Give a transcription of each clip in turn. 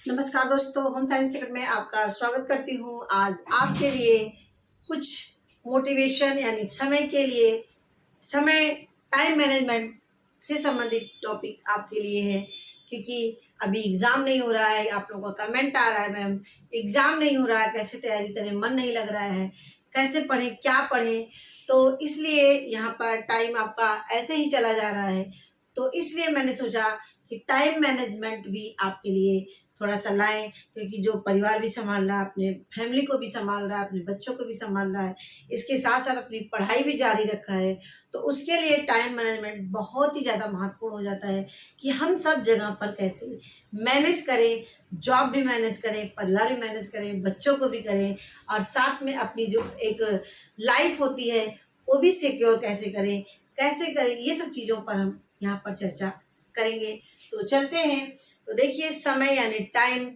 नमस्कार दोस्तों, home science secret में आपका स्वागत करती हूँ। आज आपके लिए कुछ मोटिवेशन यानी समय के लिए समय टाइम मैनेजमेंट से संबंधित टॉपिक आपके लिए है, क्योंकि अभी एग्ज़ाम नहीं हो रहा है। आप लोगों का कमेंट आ रहा है, मैम एग्ज़ाम नहीं हो रहा है, कैसे तैयारी करें, मन नहीं लग रहा है, कैसे पढ़ें, क्या पढ़ें। तो इसलिए यहाँ पर टाइम आपका ऐसे ही चला जा रहा है। तो इसलिए मैंने सोचा कि टाइम मैनेजमेंट भी आपके लिए थोड़ा सा लाएं, क्योंकि जो परिवार भी संभाल रहा है, अपने फैमिली को भी संभाल रहा है, अपने बच्चों को भी संभाल रहा है, इसके साथ साथ अपनी पढ़ाई भी जारी रखा है। तो उसके लिए टाइम मैनेजमेंट बहुत ही ज़्यादा महत्वपूर्ण हो जाता है कि हम सब जगह पर कैसे मैनेज करें, जॉब भी मैनेज करें, परिवार भी मैनेज करें, बच्चों को भी करें, और साथ में अपनी जो एक लाइफ होती है वो भी सिक्योर कैसे करें, ये सब चीज़ों पर हम यहाँ पर चर्चा करेंगे। तो चलते हैं। तो देखिए, समय यानी टाइम,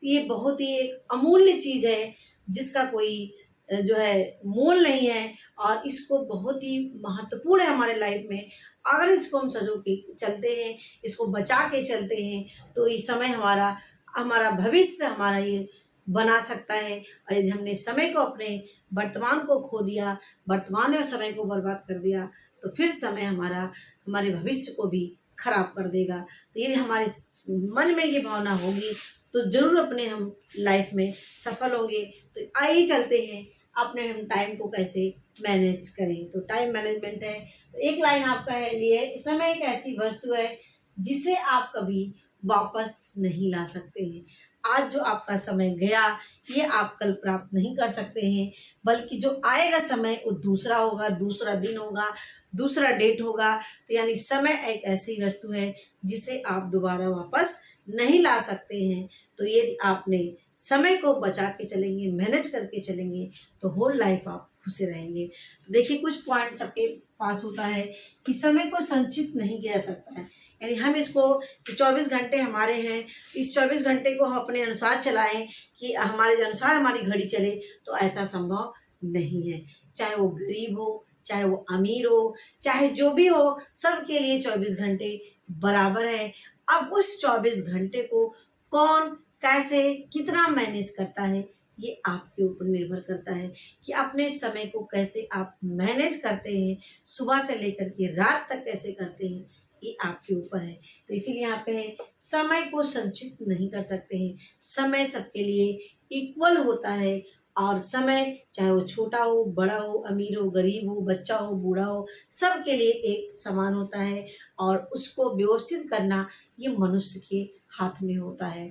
ये बहुत ही एक अमूल्य चीज है जिसका कोई जो है मोल नहीं है, और इसको बहुत ही महत्वपूर्ण है हमारे लाइफ में। अगर इसको हम सजो के चलते हैं, इसको बचा के चलते हैं, तो ये समय हमारा हमारा भविष्य हमारा ये बना सकता है। और यदि हमने समय को, अपने वर्तमान को खो दिया, वर्तमान में समय को बर्बाद कर दिया, तो फिर समय हमारे भविष्य को भी खराब कर देगा। तो यदि हमारे मन में ये भावना होगी तो जरूर अपने हम लाइफ में सफल होंगे। तो आइए चलते हैं, अपने हम टाइम को कैसे मैनेज करें। तो टाइम मैनेजमेंट है, तो एक लाइन आपका है लिए, समय एक ऐसी वस्तु है जिसे आप कभी वापस नहीं ला सकते हैं। आज जो आपका समय गया, ये आप कल प्राप्त नहीं कर सकते हैं, बल्कि जो आएगा समय वो दूसरा होगा, दूसरा दिन होगा, दूसरा डेट होगा। तो यानी समय एक ऐसी वस्तु है जिसे आप दोबारा वापस नहीं ला सकते हैं। तो ये आपने समय को बचा के चलेंगे, मैनेज करके चलेंगे, तो होल लाइफ आप खुश रहेंगे। तो देखिए, कुछ पॉइंट सबके पास होता है कि समय को संचित नहीं किया जा सकता है। यानी हम इसको 24 घंटे हमारे हैं, इस 24 घंटे को हम अपने अनुसार चलाएं कि हमारे अनुसार हमारी घड़ी चले, तो ऐसा संभव नहीं है। चाहे वो गरीब हो, चाहे वो अमीर हो, चाहे जो भी हो, सबके लिए 24 घंटे बराबर है। अब उस 24 घंटे को कौन, कैसे, कितना मैनेज करता है, ये आपके ऊपर निर्भर करता है कि अपने समय को कैसे आप मैनेज करते हैं, सुबह से लेकर के रात तक कैसे करते हैं, ये आपके ऊपर है। तो इसीलिए यहाँ पे है, समय को संचित नहीं कर सकते हैं। समय सबके लिए इक्वल होता है, और समय चाहे वो छोटा हो, बड़ा हो, अमीर हो, गरीब हो, बच्चा हो, बूढ़ा हो, सबके लिए एक समान होता है। और उसको व्यवस्थित करना ये मनुष्य के हाथ में होता है।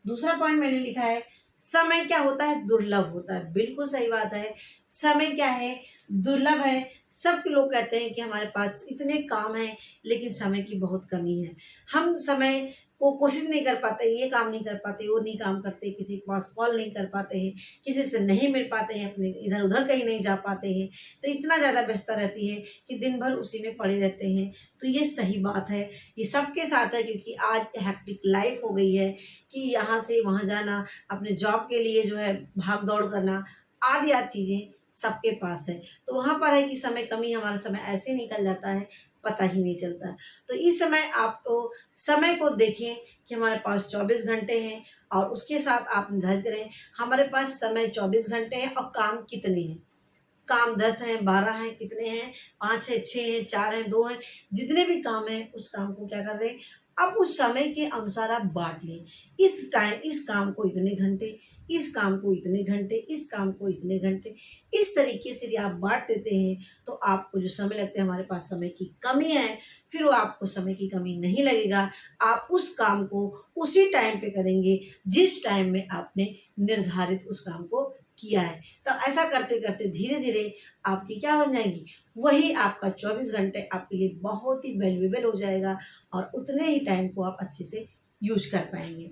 दूसरा पॉइंट मैंने लिखा है, समय क्या होता है, दुर्लभ होता है। बिल्कुल सही बात है, समय क्या है, दुर्लभ है। सब लोग कहते हैं कि हमारे पास इतने काम हैं, लेकिन समय की बहुत कमी है। हम समय को कोशिश नहीं कर पाते, ये काम नहीं कर पाते, वो नहीं काम करते, किसी के पास कॉल नहीं कर पाते हैं, किसी से नहीं मिल पाते हैं, अपने इधर उधर कहीं नहीं जा पाते हैं। तो इतना ज़्यादा व्यस्तता रहती है कि दिन भर उसी में पड़े रहते हैं। तो ये सही बात है, ये सबके साथ है, क्योंकि आज हैक्टिक लाइफ हो गई है कि यहाँ से वहाँ जाना, अपने जॉब के लिए जो है भाग दौड़ करना, आदि आदि चीज़ें सबके पास है। तो वहाँ पर है कि समय कमी, हमारा समय ऐसे निकल जाता है, पता ही नहीं चलता। तो इस समय आप तो समय को देखें कि हमारे पास 24 घंटे हैं, और उसके साथ आप निर्धारित करें हमारे पास समय 24 घंटे हैं और काम कितने हैं। काम 10 हैं, 12 हैं, कितने हैं, 5 है, 6 हैं, 4 हैं, 2 हैं, जितने भी काम हैं उस काम को क्या कर रहे हैं, अब उस समय के अनुसार आप बांट लें। इस काम को इतने घंटे, इस काम को इतने घंटे, इस काम को इतने घंटे, इस तरीके से यदि आप बांट देते हैं, तो आपको जो समय लगता है, हमारे पास समय की कमी है, फिर वो आपको समय की कमी नहीं लगेगा। आप उस काम को उसी टाइम पे करेंगे जिस टाइम में आपने निर्धारित उस काम को किया है। तो ऐसा करते करते धीरे धीरे आपकी क्या बन जाएगी, वही आपका 24 घंटे आपके लिए बहुत ही वैल्यूएबल हो जाएगा, और उतने ही टाइम को आप अच्छे से यूज कर पाएंगे।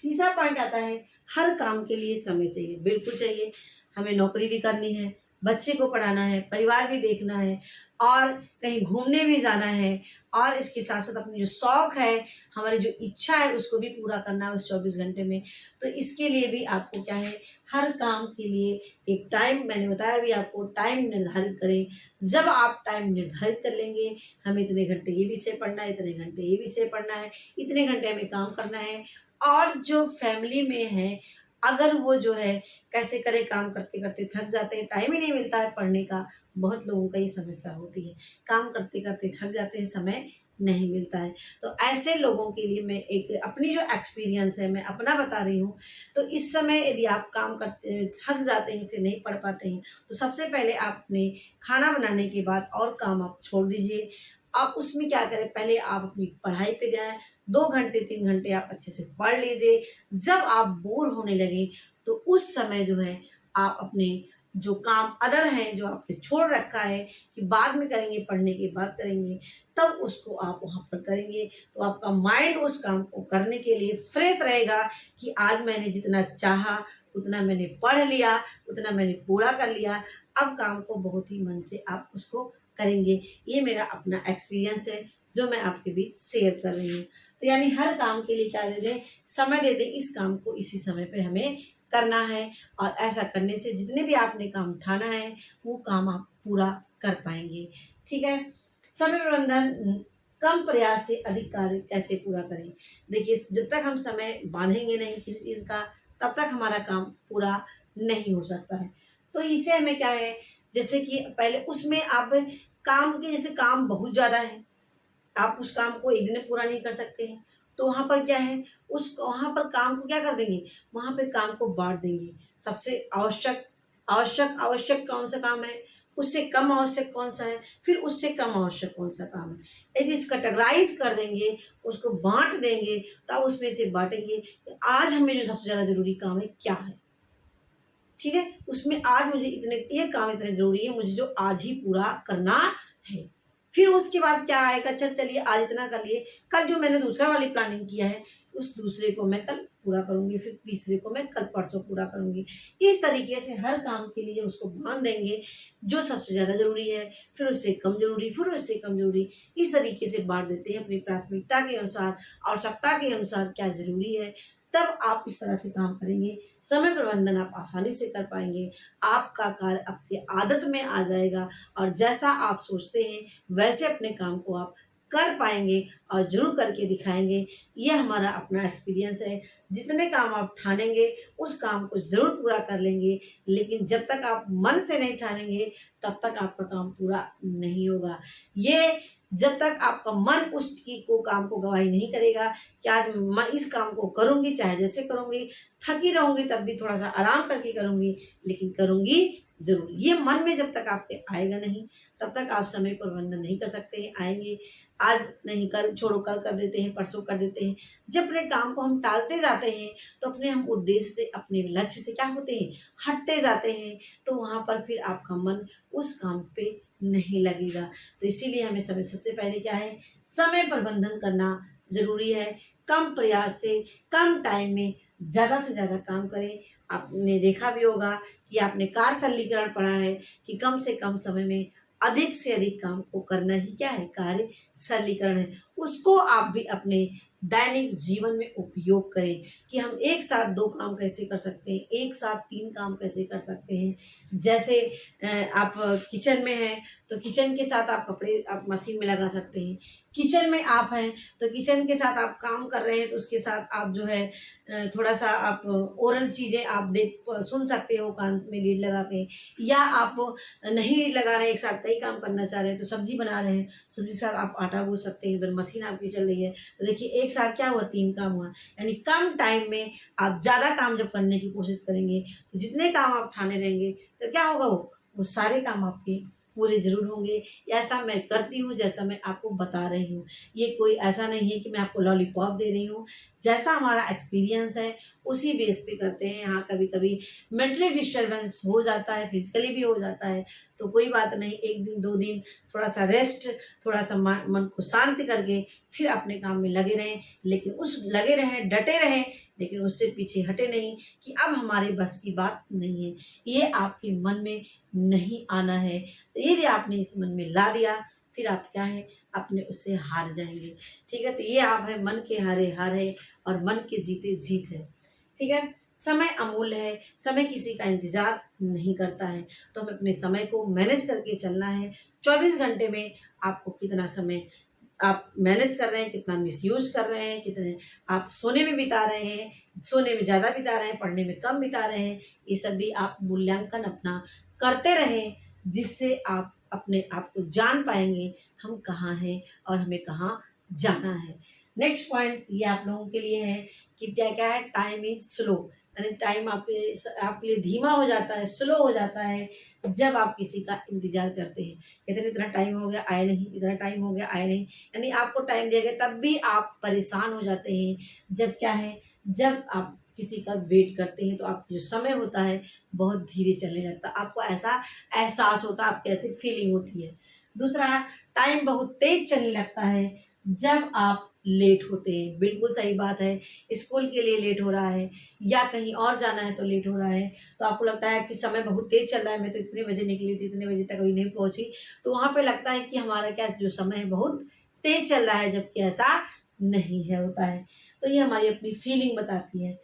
तीसरा पॉइंट आता है, हर काम के लिए समय चाहिए। बिल्कुल चाहिए। हमें नौकरी भी करनी है, बच्चे को पढ़ाना है, परिवार भी देखना है, और कहीं घूमने भी जाना है, और इसके साथ साथ अपनी जो शौक है, हमारी जो इच्छा है, उसको भी पूरा करना है उस 24 घंटे में। तो इसके लिए भी आपको क्या है, हर काम के लिए एक टाइम, मैंने बताया भी आपको, टाइम निर्धारित करें। जब आप टाइम निर्धारित कर लेंगे, हमें इतने घंटे ये विषय पढ़ना है, इतने घंटे ये विषय पढ़ना है, इतने घंटे हमें काम करना है, और जो फैमिली में है, अगर वो जो है कैसे करे, काम करते करते थक जाते हैं, टाइम ही नहीं मिलता है पढ़ने का। बहुत लोगों का ये समस्या होती है, काम करते करते थक जाते हैं, समय नहीं मिलता है। तो ऐसे लोगों के लिए मैं एक अपनी जो एक्सपीरियंस है मैं अपना बता रही हूँ। तो इस समय यदि आप काम करते थक जाते हैं, फिर नहीं पढ़ पाते हैं, तो सबसे पहले आप अपने खाना बनाने के बाद और काम आप छोड़ दीजिए। आप उसमें क्या करें, पहले आप अपनी पढ़ाई पे जाएं, 2 घंटे 3 घंटे आप अच्छे से पढ़ लीजिए। जब आप बोर होने लगे तो उस समय जो है आप अपने जो काम अदर हैं जो आपने छोड़ रखा है कि बाद में करेंगे, पढ़ने के बाद करेंगे, तब उसको आप वहाँ पर करेंगे। तो आपका माइंड उस काम को करने के लिए फ्रेश रहेगा कि आज मैंने जितना चाहा उतना मैंने पढ़ लिया, उतना मैंने पूरा कर लिया। अब काम को बहुत ही मन से आप उसको करेंगे। ये मेरा अपना एक्सपीरियंस है जो मैं आपके बीच शेयर कर रही हूँ। तो यानी हर काम के लिए क्या दे दें, समय दे दें, इस काम को इसी समय पे हमें करना है। और ऐसा करने से जितने भी आपने काम उठाना है वो काम आप पूरा कर पाएंगे। ठीक है। समय प्रबंधन, कम प्रयास से अधिक कार्य कैसे पूरा करें। देखिए, जब तक हम समय बांधेंगे नहीं किसी चीज का, तब तक हमारा काम पूरा नहीं हो सकता है। तो इसे हमें क्या है, जैसे कि पहले उसमें आप काम के, जैसे काम बहुत ज्यादा है, आप उस काम को एक दिन में पूरा नहीं कर सकते हैं, तो वहां पर क्या है, उस वहां पर काम को क्या कर देंगे, वहां पे काम को बांट देंगे। सबसे आवश्यक आवश्यक आवश्यक कौन सा काम है, उससे कम आवश्यक कौन सा है, फिर उससे कम आवश्यक कौन सा काम है। यदि इस कैटेगराइज कर देंगे, उसको बांट देंगे, तो आप उसमें से बांटेंगे आज हमें जो सबसे ज्यादा जरूरी काम है क्या है। ठीक है, उसमें आज मुझे इतने, ये काम इतने जरूरी है, मुझे जो आज ही पूरा करना है। फिर उसके बाद क्या आएगा, चलिए आज इतना कर लिए, कल जो मैंने दूसरा वाली प्लानिंग किया है उस दूसरे को मैं कल पूरा करूंगी, फिर तीसरे को मैं कल परसों पूरा करूंगी। इस तरीके से हर काम के लिए उसको बांध देंगे, जो सबसे ज्यादा जरूरी है, फिर उससे कम जरूरी, फिर उससे कम जरूरी। इस तरीके से बांट देते हैं अपनी प्राथमिकता के अनुसार, आवश्यकता के अनुसार क्या जरूरी है। तब आप इस तरह से काम करेंगे, समय प्रबंधन आप आसानी से कर पाएंगे। आपका कार्य आपकी आदत में आ जाएगा और जैसा आप सोचते हैं वैसे अपने काम को आप कर पाएंगे और जरूर करके दिखाएंगे। ये हमारा अपना एक्सपीरियंस है। जितने काम आप ठानेंगे उस काम को जरूर पूरा कर लेंगे, लेकिन जब तक आप मन से नहीं ठानेंगे तब तक आपका काम पूरा नहीं होगा। ये जब तक आपका मन उस चीज को, काम को गवाही नहीं करेगा कि आज मैं इस काम को करूंगी, चाहे जैसे करूंगी, थकी रहूंगी तब भी थोड़ा सा आराम करके करूंगी, लेकिन करूंगी जरूर। ये मन में जब तक आपके आएगा नहीं तब तक आप समय प्रबंधन नहीं कर सकते हैं। आएंगे आज नहीं, कल छोड़ो, कल कर देते हैं, परसों कर देते हैं। जब अपने काम को हम टालते जाते हैं तो अपने हम उद्देश्य से, अपने लक्ष्य से क्या होते हैं, हटते जाते हैं। तो वहां पर फिर आपका मन उस काम पे नहीं लगेगा। तो इसीलिए हमें सबसे पहले क्या है, समय प्रबंधन करना जरूरी है। कम प्रयास से कम टाइम में ज्यादा से ज्यादा काम करें। आपने देखा भी होगा कि आपने कार्य सरलीकरण पढ़ा है कि कम से कम समय में अधिक से अधिक काम को करना ही क्या है, कार्य सरलीकरण है। उसको आप भी अपने दैनिक जीवन में उपयोग करें कि हम एक साथ 2 काम कैसे कर सकते हैं, एक साथ 3 काम कैसे कर सकते हैं। जैसे आप किचन में हैं तो किचन के साथ आप कपड़े आप मशीन में लगा सकते हैं। किचन में आप हैं तो किचन के साथ आप काम कर रहे हैं तो उसके साथ आप जो है थोड़ा सा आप ओरल चीजें आप सुन सकते हो कान में लीड लगा के। या आप नहीं लीड लगा रहे हैं, एक साथ कई काम करना चाह रहे हैं, तो सब्जी बना रहे हैं, सब्जी के साथ आप आटा गूंथ सकते हैं, उधर मशीन आपकी चल रही है। तो देखिए एक साथ क्या हुआ, 3 काम हुआ। यानी कम टाइम में आप ज्यादा काम जब करने की कोशिश करेंगे तो जितने काम आप ठाने रहेंगे तो क्या होगा, वो सारे काम आपके पूरे जरूर होंगे। ऐसा मैं करती हूँ जैसा मैं आपको बता रही हूँ। ये कोई ऐसा नहीं है कि मैं आपको लॉलीपॉप दे रही हूँ। जैसा हमारा एक्सपीरियंस है उसी बेस पे करते हैं। हाँ, कभी कभी मेंटली डिस्टर्बेंस हो जाता है, फिजिकली भी हो जाता है, तो कोई बात नहीं, 1 दिन 2 दिन थोड़ा सा रेस्ट, थोड़ा सा मन को शांत करके फिर अपने काम में लगे रहें। लेकिन लगे रहें, डटे रहें, लेकिन उससे पीछे हटे नहीं कि अब हमारे बस की बात नहीं है। ये आपके मन में नहीं आना है। तो यदि आपने इस मन में ला दिया फिर आप क्या है, अपने उससे हार जाएंगे। ठीक है, तो ये आप है, मन के हारे हार है और मन के जीते जीत है। ठीक है, समय अमूल्य है, समय किसी का इंतजार नहीं करता है, तो हमें अपने समय को मैनेज करके चलना है। 24 घंटे में आपको कितना समय आप मैनेज कर रहे हैं, कितना मिसयूज कर रहे हैं, कितने आप सोने में बिता रहे हैं, सोने में ज़्यादा बिता रहे हैं, पढ़ने में कम बिता रहे हैं, ये सब भी आप मूल्यांकन अपना करते रहें, जिससे आप अपने आप को जान पाएंगे हम कहाँ हैं और हमें कहाँ जाना है। नेक्स्ट पॉइंट ये आप लोगों के लिए है कि क्या क्या है, टाइम इज स्लो, यानी टाइम आपके लिए धीमा हो जाता है, स्लो हो जाता है जब आप किसी का इंतजार करते हैं। कहते हैं इतना टाइम हो गया आए नहीं, इतना टाइम हो गया आए नहीं, यानी आपको टाइम दिया गया तब भी आप परेशान हो जाते हैं। जब क्या है, जब आप किसी का वेट करते हैं तो आपका जो समय होता है बहुत धीरे चलने लगता है, आपको ऐसा एहसास होता है, आपकी ऐसी फीलिंग होती है। दूसरा, टाइम बहुत तेज चलने लगता है जब आप लेट होते हैं। बिल्कुल सही बात है, स्कूल के लिए लेट हो रहा है या कहीं और जाना है तो लेट हो रहा है, तो आपको लगता है कि समय बहुत तेज चल रहा है, मैं तो इतने बजे निकली थी, इतने बजे तक अभी नहीं पहुंची, तो वहां पे लगता है कि हमारा क्या जो समय है बहुत तेज चल रहा है, जबकि ऐसा नहीं है होता है। तो ये हमारी अपनी फीलिंग बताती है।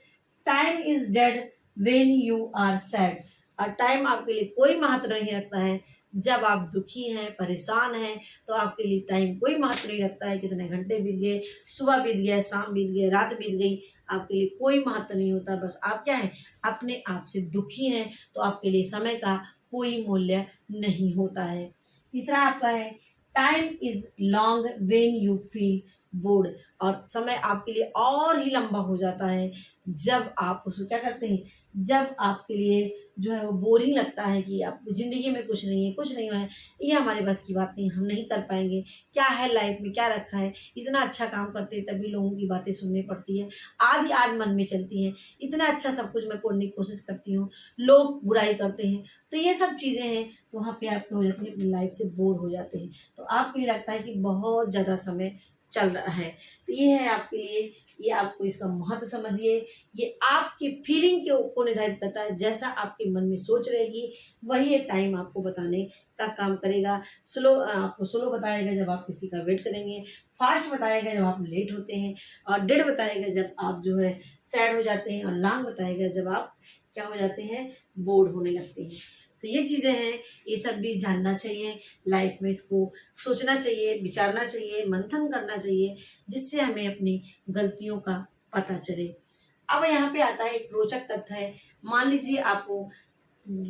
Time is dead when you are sad, और टाइम आपके लिए कोई महत्व नहीं रखता है जब आप दुखी हैं, परेशान हैं, तो आपके लिए टाइम कोई महत्व नहीं रखता है। कितने घंटे बीत गए, सुबह बीत गया, शाम बीत गया, रात बीत गई, आपके लिए कोई महत्व नहीं होता। बस आप क्या है, अपने आप से दुखी हैं, तो आपके लिए समय का कोई मूल्य नहीं होता है। तीसरा आपका है, time is long when you feel bored, और समय आपके लिए और ही लंबा हो जाता है जब आप उसको क्या करते हैं, जब आपके लिए जो है वो बोरिंग लगता है कि आपको ज़िंदगी में कुछ नहीं है, कुछ नहीं है, ये हमारे बस की बात नहीं, हम नहीं कर पाएंगे, क्या है लाइफ में, क्या रखा है, इतना अच्छा काम करते हैं तभी लोगों की बातें सुननी पड़ती है, आधी आज मन में चलती हैं, इतना अच्छा सब कुछ मैं करने की कोशिश करती हूँ, लोग बुराई करते हैं, तो ये सब चीज़ें हैं, तो वहाँ पे आप हो जाते हैं, अपनी लाइफ से बोर हो जाते हैं, तो आपको ये लगता है कि बहुत ज़्यादा समय चल रहा है। तो ये है आपके लिए, ये आपको इसका महत्व समझिए। ये आपकी फीलिंग को निर्धारित करता है, जैसा आपके मन में सोच रहेगी वही ये टाइम आपको बताने का काम करेगा। स्लो आपको स्लो बताएगा जब आप किसी का वेट करेंगे, फास्ट बताएगा जब आप लेट होते हैं, और डेड बताएगा जब आप जो है सैड हो जाते हैं, और लॉन्ग बताएगा जब आप क्या हो जाते हैं, बोर्ड होने लगते हैं। तो ये चीज़ें हैं, ये सब भी जानना चाहिए लाइफ में, इसको सोचना चाहिए, विचारना चाहिए, मंथन करना चाहिए, जिससे हमें अपनी गलतियों का पता चले। अब यहाँ पे आता है एक रोचक तथ्य है, मान लीजिए आपको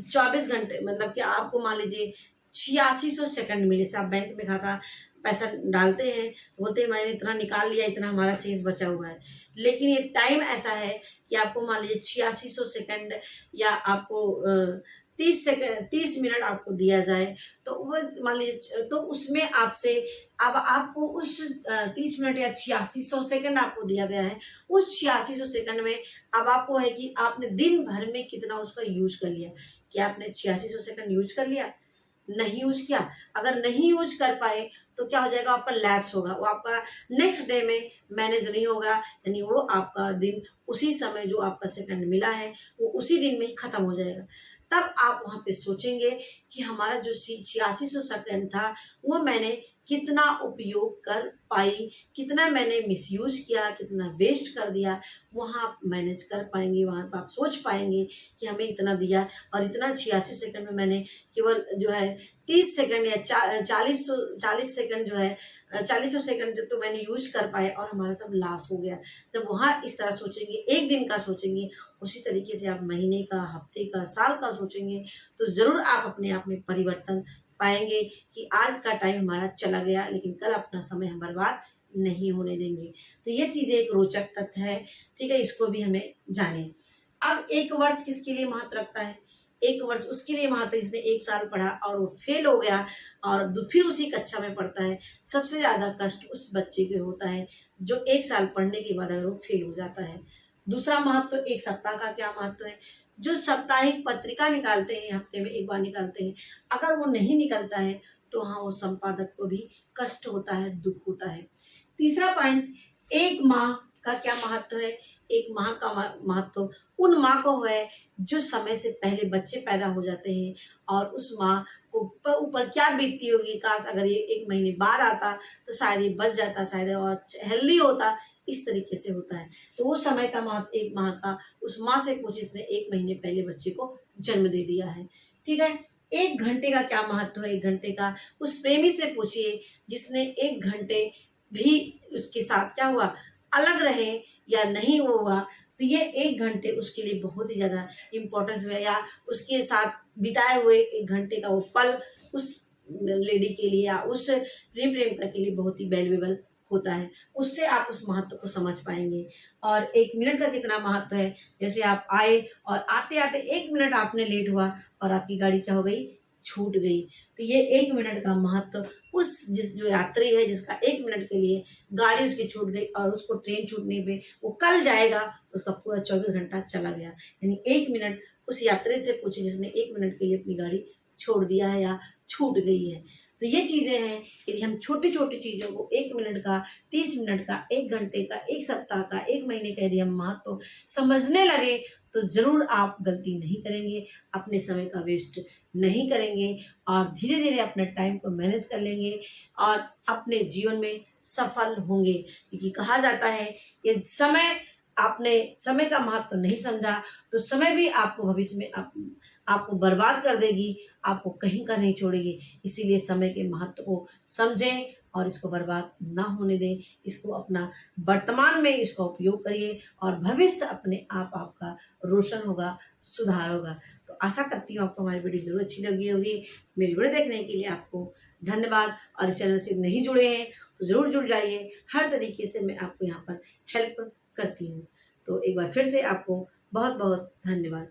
24 घंटे, मतलब कि आपको मान लीजिए 8600 सेकंड मिले, से आप बैंक में खाता पैसा डालते हैं, बोलते हैं मैंने इतना निकाल लिया, इतना हमारा शेष बचा हुआ है, लेकिन ये टाइम ऐसा है कि आपको मान लीजिए 8600 सेकंड या आपको 30 मिनट आपको दिया जाए, तो वो मान लीजिए, तो उसमें आपसे अब आपको उस 30 मिनट या 8600 सेकंड आपको दिया गया है, उस 8600 सेकंड में अब आपको है कि आपने दिन भर में कितना उसका यूज कर लिया। क्या आपने 8600 सेकंड यूज कर लिया? नहीं यूज किया। अगर नहीं यूज कर पाए तो क्या हो जाएगा, आपका लैप्स होगा, वो आपका नेक्स्ट डे में मैनेज नहीं होगा, यानी वो आपका दिन उसी समय जो आपका सेकंड मिला है वो उसी दिन में ही खत्म हो जाएगा। तब आप वहां पे सोचेंगे कि हमारा जो 8600 सेकंड था वो मैंने कितना उपयोग कर पाई, कितना मैंने मिसयूज किया, कितना वेस्ट कर दिया, वहाँ आप मैनेज कर पाएंगे, वहाँ पर आप सोच पाएंगे कि हमें इतना दिया और इतना 86 सेकंड में मैंने केवल जो है 30 सेकंड या 40 सेकंड जो है 40 सेकंड जो तो मैंने यूज कर पाए और हमारा सब लॉस हो गया। जब वहाँ इस तरह सोचेंगे, एक दिन का सोचेंगे, उसी तरीके से आप महीने का, हफ्ते का, साल का सोचेंगे, तो ज़रूर आप अपने आप में परिवर्तन पाएंगे कि आज का टाइम हमारा चला गया, लेकिन कल अपना समय हम बर्बाद नहीं होने देंगे। तो ये चीज़ें एक रोचक तथ्य है, ठीक है, इसको भी हमें जाने। अब एक वर्ष किसके लिए महत्व रखता है? एक वर्ष उसके लिए महत्व, इसने 1 साल पढ़ा और वो फेल हो गया और फिर उसी कक्षा में पढ़ता है। सबसे ज़्यादा कष्ट उस बच्चे को होता है जो 1 साल पढ़ने के बाद अगर वो फेल हो जाता है। दूसरा महत्व, एक सप्ताह का क्या महत्व है? जो साप्ताहिक पत्रिका निकालते हैं, हफ्ते में एक बार निकालते हैं, अगर वो नहीं निकलता है तो हाँ, वो संपादक को भी कष्ट होता है, दुख होता है। तीसरा पॉइंट, एक माह का क्या महत्व है? एक माह का महत्व उन माँ को है जो समय से पहले बच्चे पैदा हो जाते हैं, और उस माँ को ऊपर क्या बीतती होगी, काश अगर ये 1 महीने बाद आता तो शायद ये बच जाता, शायद और हेल्दी होता, इस तरीके से होता है। तो वो समय का महत्व एक माह का, उस माँ से पूछे जिसने 1 महीने पहले बच्चे को जन्म दे दिया है, ठीक है। 1 घंटे का क्या महत्व है? 1 घंटे का उस प्रेमी से पूछिए जिसने 1 घंटे भी उसके साथ क्या हुआ, अलग रहे या नहीं हुआ, तो ये 1 घंटे उसके लिए बहुत ही ज़्यादा इम्पोर्टेंस है, या उसके साथ बिताए हुए 1 घंटे का वो पल उस लेडी के लिए या उस प्रेम प्रेमिका के लिए बहुत ही वैल्यूएबल होता है। उससे आप उस महत्व को समझ पाएंगे। और 1 मिनट का कितना महत्व है, जैसे आप आए और आते आते 1 मिनट आपने लेट हुआ और आपकी गाड़ी क्या हो गई, छूट गई। तो ये 1 मिनट का महत्व उस जिस जो यात्री है जिसका 1 मिनट के लिए गाड़ी उसकी छूट गई और उसको ट्रेन छूटने पे वो कल जाएगा, उसका पूरा 24 घंटा चला गया। यानी 1 मिनट उस यात्री से पूछे जिसने 1 मिनट के लिए अपनी गाड़ी छोड़ दिया है या छूट गई है। तो ये चीजें हैं, यदि हम छोटी छोटी चीजों को 1 मिनट का, 30 मिनट का, 1 घंटे का, 1 सप्ताह का, 1 महीने का यदि हम महत्व समझने लगे तो जरूर आप गलती नहीं करेंगे, अपने समय का वेस्ट नहीं करेंगे और धीरे धीरे अपने टाइम को मैनेज कर लेंगे और अपने जीवन में सफल होंगे। क्योंकि कहा जाता है ये समय, आपने समय का महत्व नहीं समझा तो समय भी आपको भविष्य में आपको बर्बाद कर देगी, आपको कहीं का नहीं छोड़ेगी। इसीलिए समय के महत्व को समझें और इसको बर्बाद ना होने दें। इसको अपना वर्तमान में इसका उपयोग करिए और भविष्य अपने आप आपका रोशन होगा, सुधार होगा। तो आशा करती हूँ आपको हमारी वीडियो जरूर अच्छी लगी होगी। मेरी वीडियो देखने के लिए आपको धन्यवाद। और इस चैनल से नहीं जुड़े हैं तो जरूर जुड़ जाइए। हर तरीके से मैं आपको यहाँ पर हेल्प करती हूँ। तो एक बार फिर से आपको बहुत बहुत धन्यवाद।